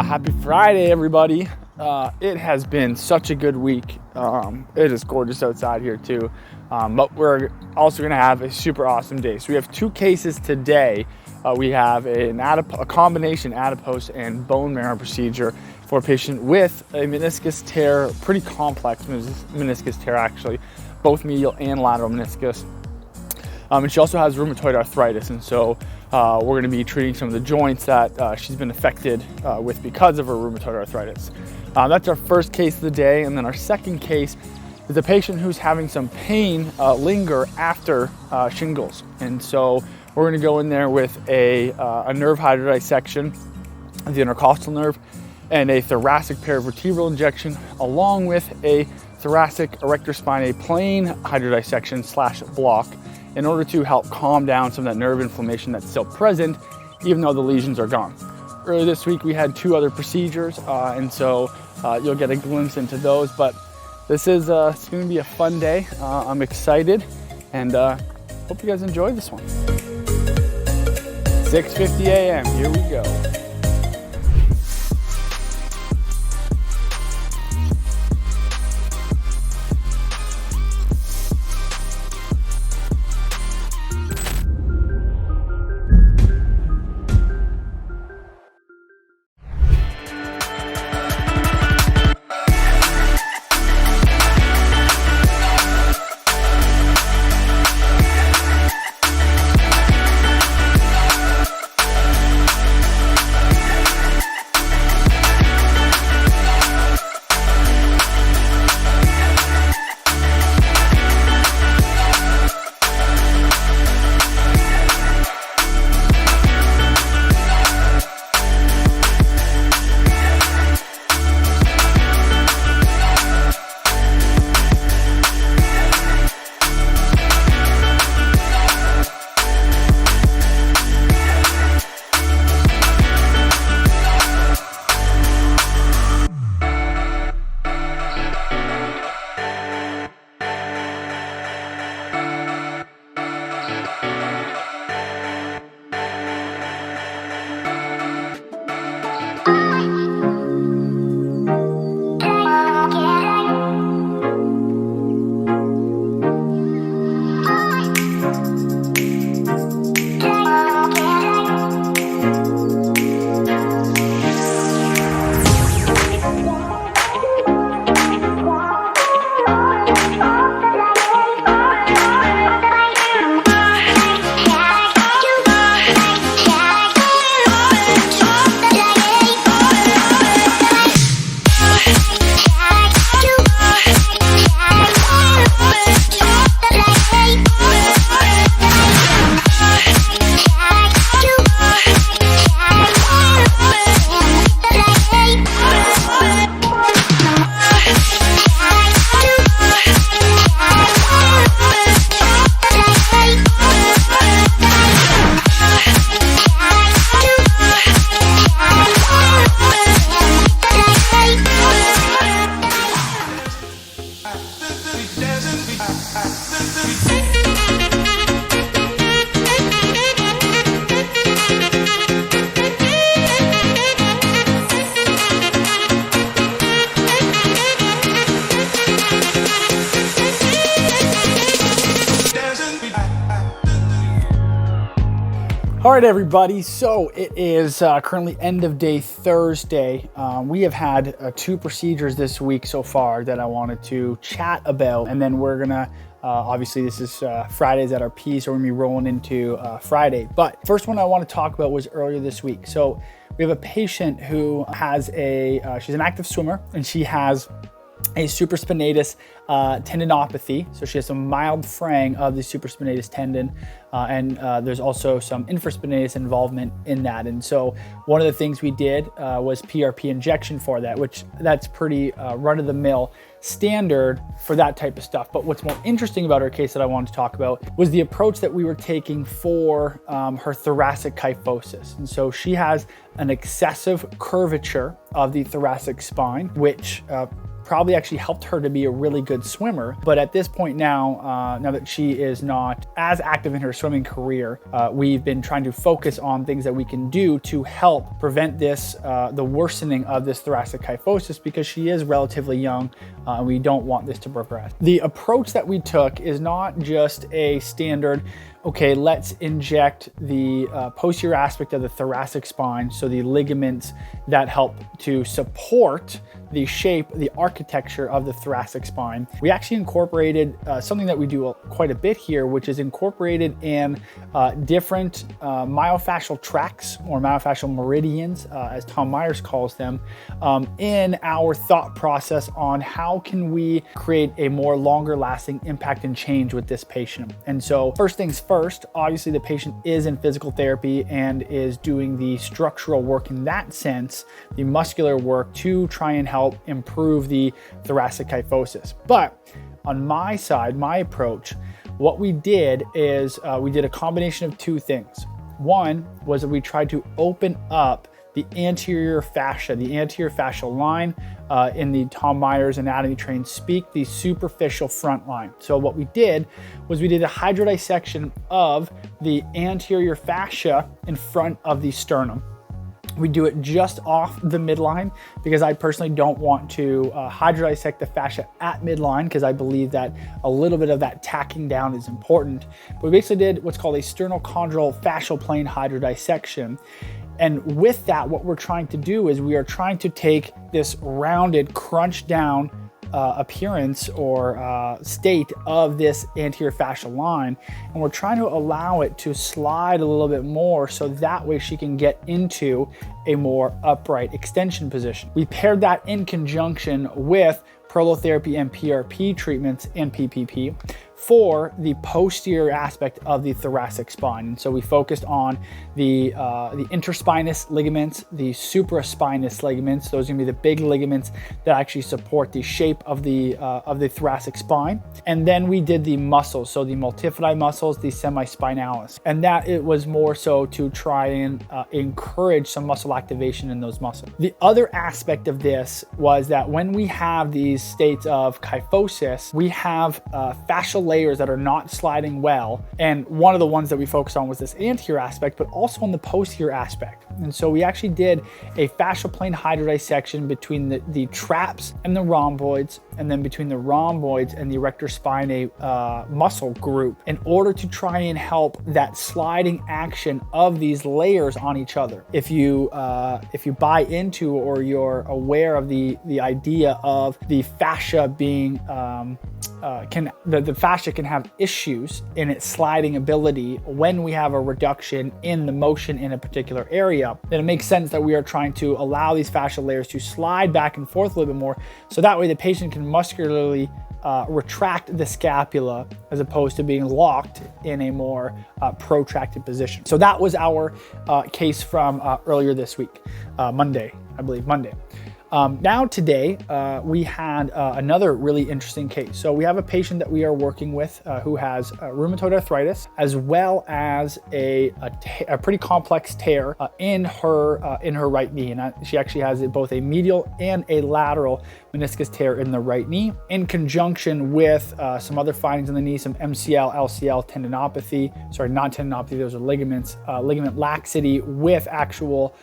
Happy Friday, everybody. It has been such a good week. It is gorgeous outside here too. But we're also gonna have a super awesome day. So we have two cases today. We have a combination adipose and bone marrow procedure for a patient with a meniscus tear, pretty complex meniscus tear actually, both medial and lateral meniscus. And she also has rheumatoid arthritis, and so we're going to be treating some of the joints that she's been affected with because of her rheumatoid arthritis. That's our first case of the day, and then our second case is a patient who's having some pain linger after shingles. And so we're going to go in there with a nerve hydrodissection of the intercostal nerve and a thoracic paravertebral injection, along with a thoracic erector spinae plane hydrodissection / block, in order to help calm down some of that nerve inflammation that's still present, even though the lesions are gone. Earlier this week, we had two other procedures, and so you'll get a glimpse into those, but this is it's gonna be a fun day. I'm excited, and hope you guys enjoy this one. 6:50 a.m., here we go. All right, everybody, so it is currently end of day Thursday. We have had two procedures this week so far that I wanted to chat about, and then we're gonna, obviously this is Friday's at our P, so we're gonna be rolling into Friday. But first one I wanna talk about was earlier this week. So we have a patient who has she's an active swimmer, and she has a supraspinatus tendinopathy. So she has some mild fraying of the supraspinatus tendon, and there's also some infraspinatus involvement in that. And so one of the things we did was PRP injection for that, which that's pretty run-of-the-mill standard for that type of stuff. But what's more interesting about her case that I wanted to talk about was the approach that we were taking for her thoracic kyphosis. And so she has an excessive curvature of the thoracic spine, which probably actually helped her to be a really good swimmer. But at this point now, now that she is not as active in her swimming career, we've been trying to focus on things that we can do to help prevent this, the worsening of this thoracic kyphosis, because she is relatively young and we don't want this to progress. The approach that we took is not just a standard, okay, let's inject the posterior aspect of the thoracic spine, so the ligaments that help to support the shape, the architecture of the thoracic spine. We actually incorporated something that we do quite a bit here, which is incorporated in different myofascial tracts, or myofascial meridians, as Tom Myers calls them, in our thought process on how can we create a more longer lasting impact and change with this patient. And so first things first, obviously the patient is in physical therapy and is doing the structural work in that sense, the muscular work to try and help improve the thoracic kyphosis. But on my side, my approach, what we did is we did a combination of two things. One was that we tried to open up the anterior fascia, the anterior fascial line, in the Tom Myers anatomy trained speak, the superficial front line. So what we did was we did a hydrodissection of the anterior fascia in front of the sternum. We do it just off the midline because I personally don't want to hydrodissect the fascia at midline, because I believe that a little bit of that tacking down is important. But we basically did what's called a sternocondral fascial plane hydrodissection. And with that, what we're trying to do is we are trying to take this rounded, crunched down appearance or state of this anterior fascial line, and we're trying to allow it to slide a little bit more, so that way she can get into a more upright extension position. We paired that in conjunction with prolotherapy and PRP treatments and PPP for the posterior aspect of the thoracic spine. And so we focused on the interspinous ligaments, the supraspinous ligaments. Those are gonna be the big ligaments that actually support the shape of the thoracic spine. And then we did the muscles, so the multifidi muscles, the semispinalis. And that it was more so to try and encourage some muscle activation in those muscles. The other aspect of this was that when we have these states of kyphosis, we have fascial layers that are not sliding well. And one of the ones that we focused on was this anterior aspect, but also on the posterior aspect. And so we actually did a fascial plane hydrodissection between the traps and the rhomboids, and then between the rhomboids and the erector spinae muscle group, in order to try and help that sliding action of these layers on each other. If you buy into, or you're aware of the idea of the fascia being the fascia can have issues in its sliding ability when we have a reduction in the motion in a particular area, then it makes sense that we are trying to allow these fascial layers to slide back and forth a little bit more, so that way the patient can muscularly retract the scapula as opposed to being locked in a more protracted position. So that was our case from earlier this week, Monday, I believe, Monday. Now today, we had another really interesting case. So we have a patient that we are working with who has rheumatoid arthritis, as well as a pretty complex tear in her right knee. And she actually has both a medial and a lateral meniscus tear in the right knee, in conjunction with some other findings in the knee, some MCL, LCL tendinopathy, sorry, not tendinopathy, those are ligaments, ligament laxity with actual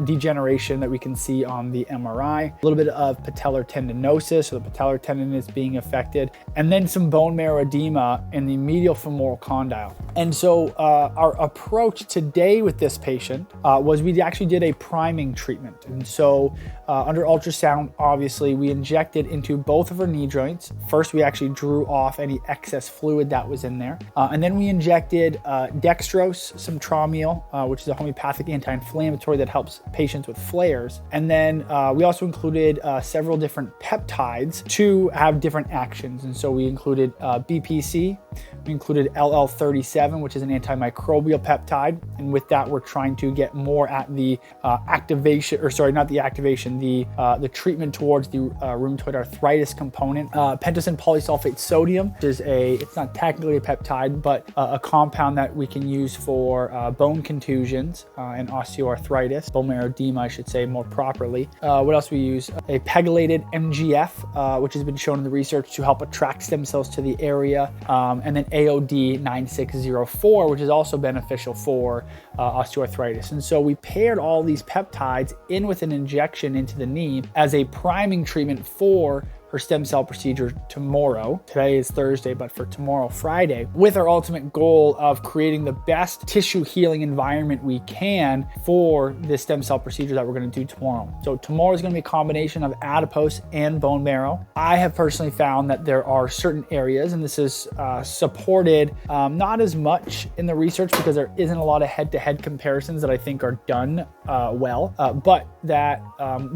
degeneration that we can see on the MRI, a little bit of patellar tendinosis, so the patellar tendon is being affected, and then some bone marrow edema in the medial femoral condyle. And so our approach today with this patient was we actually did a priming treatment. And so under ultrasound, obviously, we injected into both of her knee joints. First, we actually drew off any excess fluid that was in there. And then we injected Dextrose, some Tramiel, which is a homeopathic anti-inflammatory that helps patients with flares. And then we also included several different peptides to have different actions. And so we included BPC, We included LL37, which is an antimicrobial peptide. And with that, we're trying to get more at the activation, or sorry, not the activation, the treatment towards the rheumatoid arthritis component. Pentosan polysulfate sodium, which is it's not technically a peptide, but a compound that we can use for bone contusions and osteoarthritis, bone marrow edema, I should say more properly. What else we use? A pegylated MGF, which has been shown in the research to help attract stem cells to the area. And then AOD 9604, which is also beneficial for osteoarthritis. And so we paired all these peptides in with an injection into the knee as a priming treatment for her stem cell procedure tomorrow. Today is Thursday, but for tomorrow, Friday, with our ultimate goal of creating the best tissue healing environment we can for this stem cell procedure that we're going to do tomorrow. So tomorrow is going to be a combination of adipose and bone marrow. I have personally found that there are certain areas, and this is supported not as much in the research because there isn't a lot of head-to-head comparisons that I think are done well, but that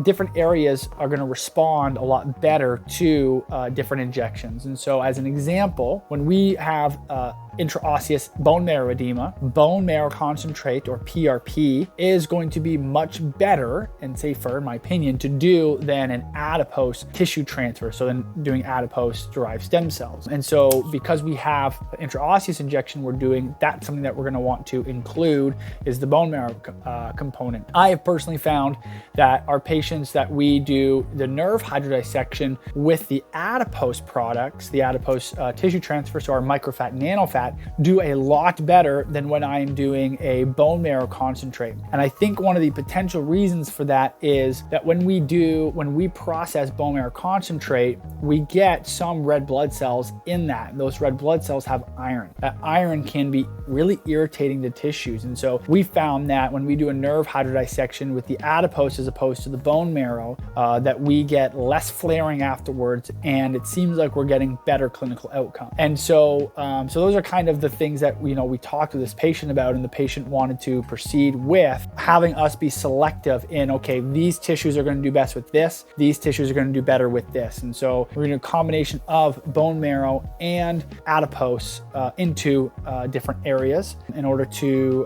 different areas are going to respond a lot better to different injections. And so as an example, when we have intraosseous bone marrow edema, bone marrow concentrate, or PRP, is going to be much better and safer, in my opinion, to do than an adipose tissue transfer, so then doing adipose derived stem cells. And so because we have intraosseous injection we're doing, that's something that we're going to want to include is the bone marrow component. I have personally found that our patients that we do the nerve hydrodissection with the adipose products, the adipose tissue transfer, so our microfat and nanofat, do a lot better than when I am doing a bone marrow concentrate. And I think one of the potential reasons for that is that when we process bone marrow concentrate, we get some red blood cells in that. And those red blood cells have iron. That iron can be really irritating the tissues. And so we found that when we do a nerve hydrodissection with the adipose as opposed to the bone marrow, that we get less flaring afterwards, and it seems like we're getting better clinical outcome. And so those are kind of the things that we talked to this patient about, and the patient wanted to proceed with having us be selective in, okay, these tissues are going to do best with this, these tissues are going to do better with this. And so we're going to do a combination of bone marrow and adipose into different areas in order to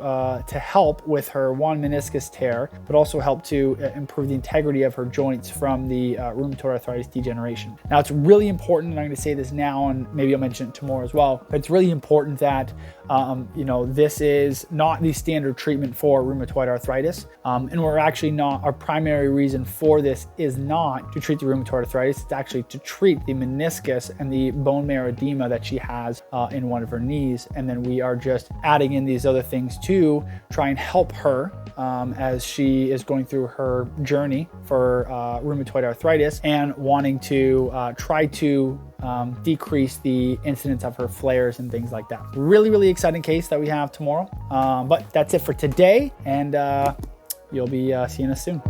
help with her meniscus tear, but also help to improve the integrity of her joints from the rheumatoid arthritis degeneration. Now, it's really important, and I'm going to say this now, and maybe I'll mention it tomorrow as well, but it's really important that this is not the standard treatment for rheumatoid arthritis, and we're actually not, our primary reason for this is not to treat the rheumatoid arthritis, it's actually to treat the meniscus and the bone marrow edema that she has in one of her knees. And then we are just adding in these other things to try and help her as she is going through her journey for rheumatoid arthritis and wanting to try to decrease the incidence of her flares and things like that. Really, really exciting case that we have tomorrow. But that's it for today, and you'll be seeing us soon.